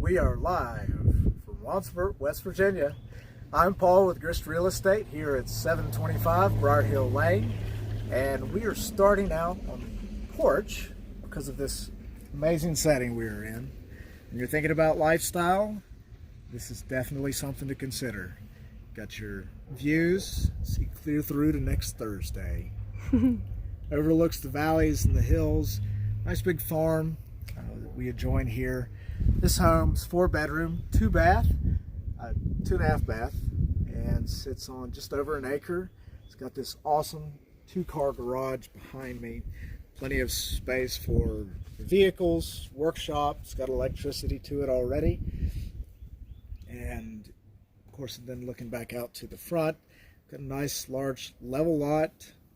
We are live from Ronceverte, West Virginia. I'm Paul with Grist Real Estate here at 725 Brier Hill Lane, and we are starting out on the porch because of this amazing setting we are in. When you're thinking about lifestyle, this is definitely something to consider. Got your views, see clear through to next Thursday. Overlooks the valleys and the hills. Nice big farm that we adjoin here. This home's 4-bedroom, 2-bath, 2.5 bath, and sits on just over an acre. It's got this awesome 2-car garage behind me. Plenty of space for vehicles, workshop. It's got electricity to it already. And of course, then looking back out to the front, got a nice large level lot.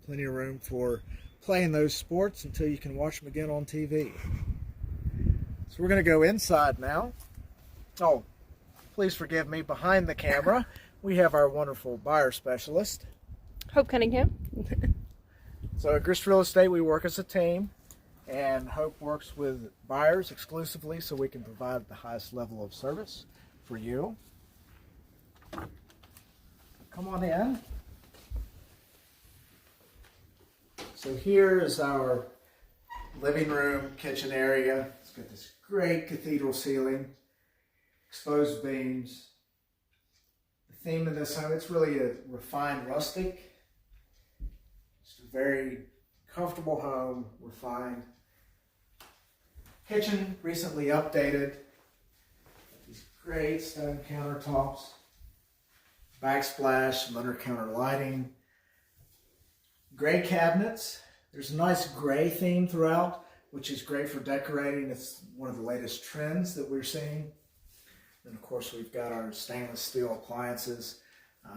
Plenty of room for playing those sports until you can watch them again on TV. So we're going to go inside now. Oh, please forgive me, behind the camera, we have our wonderful buyer specialist, Hope Cunningham. So at Grist Real Estate, we work as a team, and Hope works with buyers exclusively so we can provide the highest level of service for you. Come on in. So here is our living room, kitchen area. It's got this great cathedral ceiling, exposed beams. The theme of this home, it's really a refined rustic. Just a very comfortable home, refined. Kitchen recently updated. These great stone countertops, backsplash, some under counter lighting. Gray cabinets. There's a nice gray theme throughout, which is great for decorating. It's one of the latest trends that we're seeing. And of course, we've got our stainless steel appliances.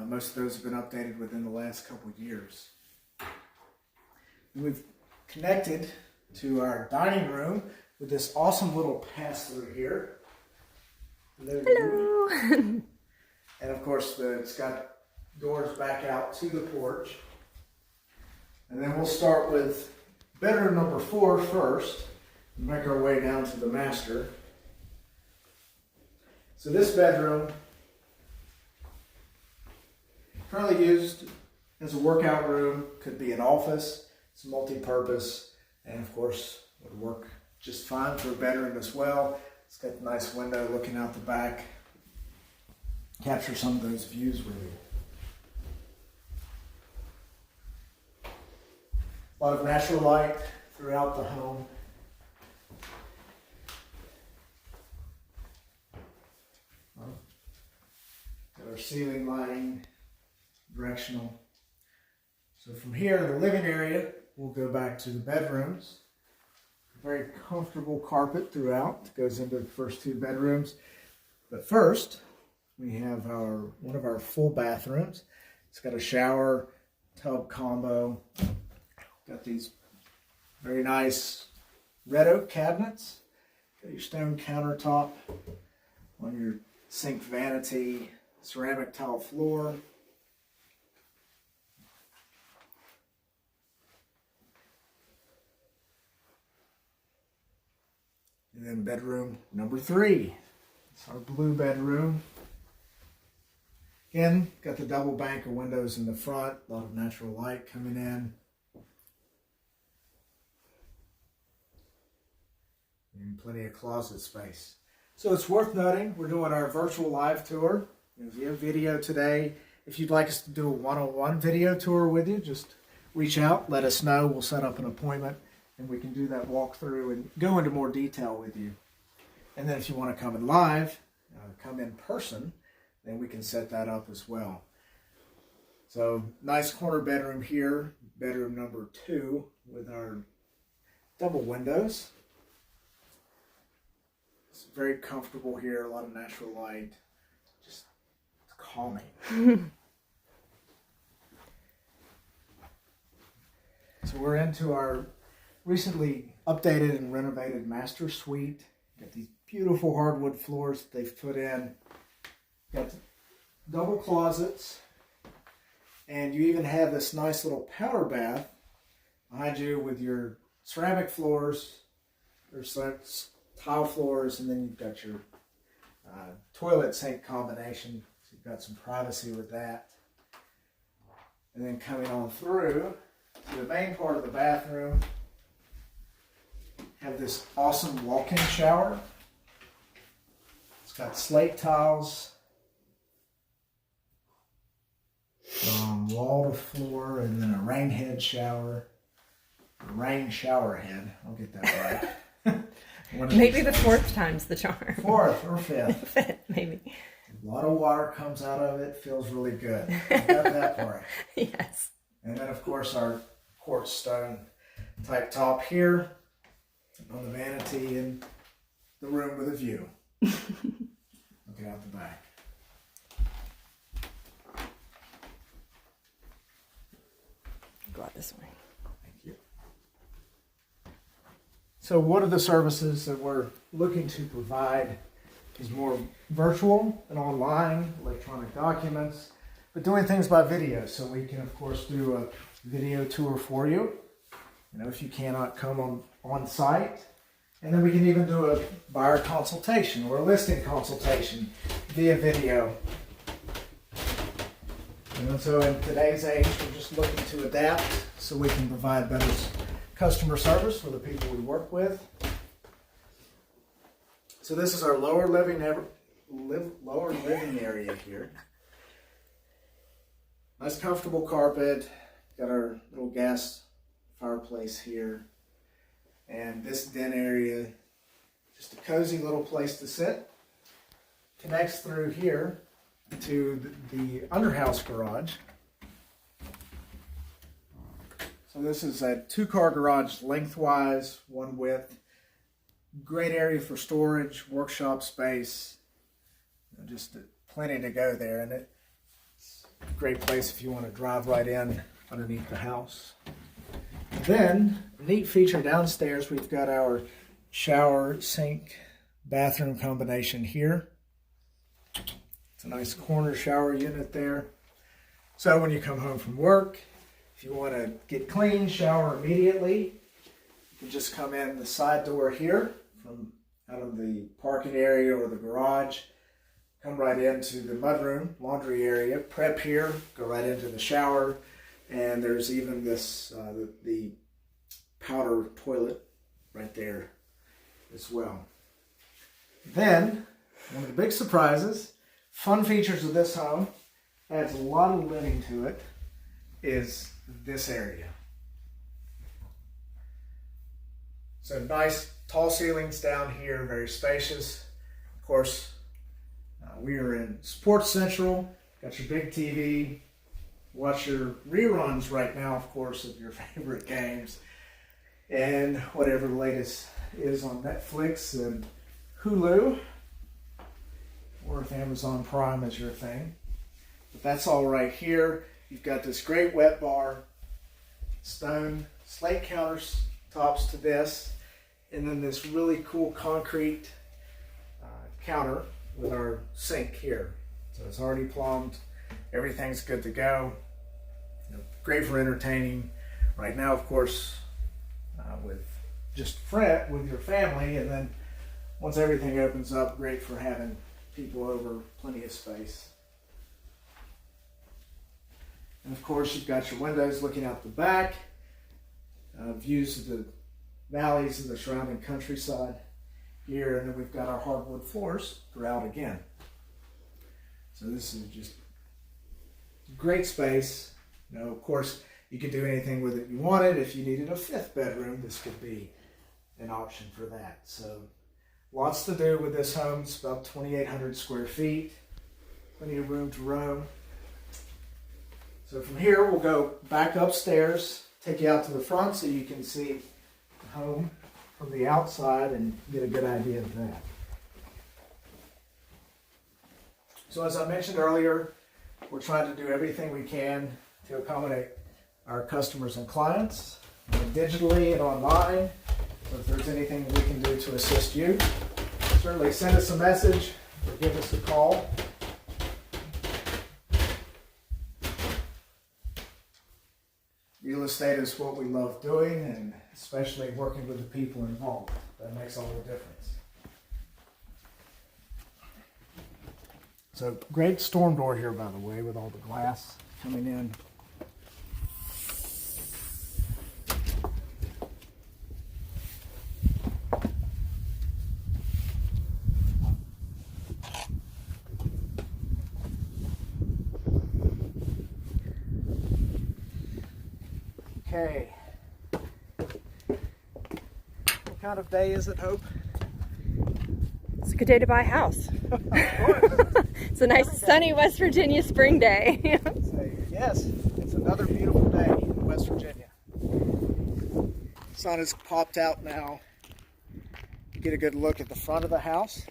Most of those have been updated within the last couple of years. We've connected to our dining room with this awesome little pass-through here. Hello. And of course, it's got doors back out to the porch. And then we'll start with bedroom number 4 first, and make our way down to the master. So this bedroom, currently used as a workout room, could be an office, it's multi-purpose, and of course would work just fine for a bedroom as well. It's got a nice window looking out the back, capture some of those views with you. A lot of natural light throughout the home. Got our ceiling lighting, directional. So from here in the living area, we'll go back to the bedrooms. Very comfortable carpet throughout. It goes into the first 2 bedrooms. But first, we have one of our full bathrooms. It's got a shower, tub combo. Got these very nice red oak cabinets. Got your stone countertop on your sink vanity, ceramic tile floor. And then bedroom number 3. It's our blue bedroom. Again, got the double bank of windows in the front, a lot of natural light coming in. And plenty of closet space. So it's worth noting, we're doing our virtual live tour. If you have video today, if you'd like us to do a one-on-one video tour with you, just reach out, let us know. We'll set up an appointment and we can do that walkthrough and go into more detail with you. And then if you want to come in live, come in person, then we can set that up as well. So nice corner bedroom here, bedroom number 2 with our double windows. It's very comfortable here, a lot of natural light, just calming. So we're into our recently updated and renovated master suite. Got these beautiful hardwood floors that they've put in. Got double closets, and you even have this nice little powder bath behind you with your ceramic floors. There's tile floors, and then you've got your toilet sink combination. So you've got some privacy with that. And then coming on through to the main part of the bathroom, have this awesome walk-in shower. It's got slate tiles from wall to floor, and then a rain head shower. Rain shower head. I'll get that right. Maybe the fourth time's the charm. Fourth or fifth. Fifth, maybe. A lot of water comes out of it. Feels really good. Got that part. Yes. And then, of course, our quartz stone type top here on the vanity and the room with a view. Looking out the back. Go out this way. Thank you. So one of the services that we're looking to provide is more virtual and online, electronic documents, but doing things by video. So we can, of course, do a video tour for you, if you cannot come on site. And then we can even do a buyer consultation or a listing consultation via video. And so in today's age, we're just looking to adapt so we can provide better customer service for the people we work with. So this is our lower living area here. Nice comfortable carpet. Got our little gas fireplace here. And this den area, just a cozy little place to sit. Connects through here to the underhouse garage. So this is a 2-car garage lengthwise, one width. Great area for storage, workshop space. Just plenty to go there, and it's a great place if you want to drive right in underneath the house. Then, neat feature downstairs, we've got our shower, sink, bathroom combination here. It's a nice corner shower unit there. So when you come home from work, if you want to get clean, shower immediately, you can just come in the side door here from out of the parking area or the garage. Come right into the mudroom, laundry area, prep here, go right into the shower. And there's even this, the powder toilet right there as well. Then, one of the big surprises, fun features of this home, adds a lot of living to it, is this area. So nice tall ceilings down here, very spacious. Of course, we are in Sports Central, got your big TV, watch your reruns right now, of course, of your favorite games, and whatever the latest is on Netflix and Hulu, or if Amazon Prime is your thing. But that's all right here. You've got this great wet bar, stone slate countertops to this, and then this really cool concrete counter with our sink here. So it's already plumbed. Everything's good to go. Great for entertaining. Right now, of course, with your family, and then once everything opens up, great for having people over, plenty of space. And of course, you've got your windows looking out the back, views of the valleys of the surrounding countryside here, and then we've got our hardwood floors throughout again. So this is just great space. Of course, you could do anything with it you wanted. If you needed a 5th bedroom, this could be an option for that. So lots to do with this home. It's about 2,800 square feet. Plenty of room to roam. So from here, we'll go back upstairs, take you out to the front so you can see the home from the outside and get a good idea of that. So as I mentioned earlier, we're trying to do everything we can to accommodate our customers and clients, digitally and online. So if there's anything we can do to assist you, certainly send us a message or give us a call. Real estate is what we love doing, and especially working with the people involved. That makes all the difference. So great storm door here, by the way, with all the glass coming in. Okay. What kind of day is it, Hope? It's a good day to buy a house. Of course. It's a nice sunny West Virginia spring day. Yes, it's another beautiful day in West Virginia. Sun has popped out now. Get a good look at the front of the house.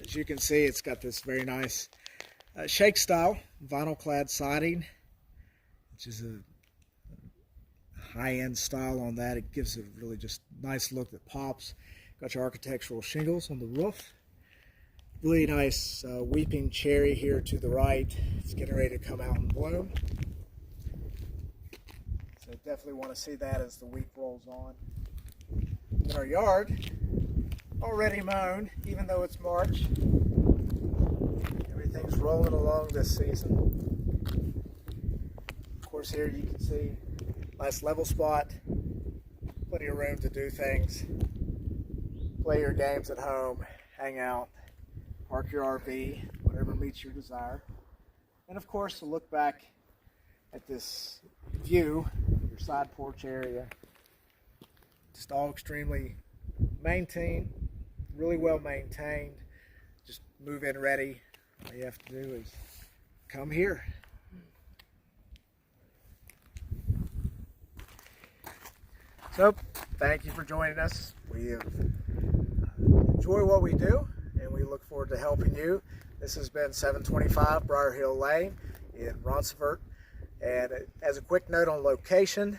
As you can see, it's got this very nice shake style vinyl clad siding, which is a high-end style on that. It gives it a really just nice look that pops. Got your architectural shingles on the roof. Really nice weeping cherry here to the right. It's getting ready to come out and bloom. So definitely want to see that as the week rolls on. In our yard, already mown, even though it's March. Everything's rolling along this season. Of course, here you can see nice level spot, plenty of room to do things, play your games at home, hang out, park your RV, whatever meets your desire. And of course, to look back at this view, your side porch area, just all extremely maintained, really well maintained, just move in ready. All you have to do is come here. So, thank you for joining us. We enjoy what we do, and we look forward to helping you. This has been 725 Brier Hill Lane in Ronceverte. And as a quick note on location,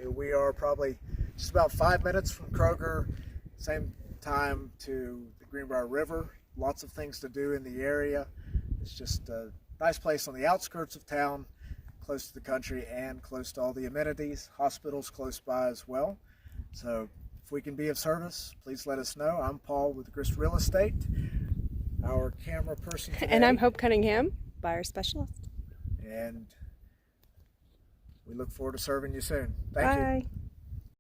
we are probably just about 5 minutes from Kroger, same time to the Greenbrier River. Lots of things to do in the area. It's just a nice place on the outskirts of town, close to the country and close to all the amenities. Hospitals close by as well. So if we can be of service, please let us know. I'm Paul with Grist Real Estate. Our camera person today. And I'm Hope Cunningham, buyer specialist. And we look forward to serving you soon. Thank you. Bye.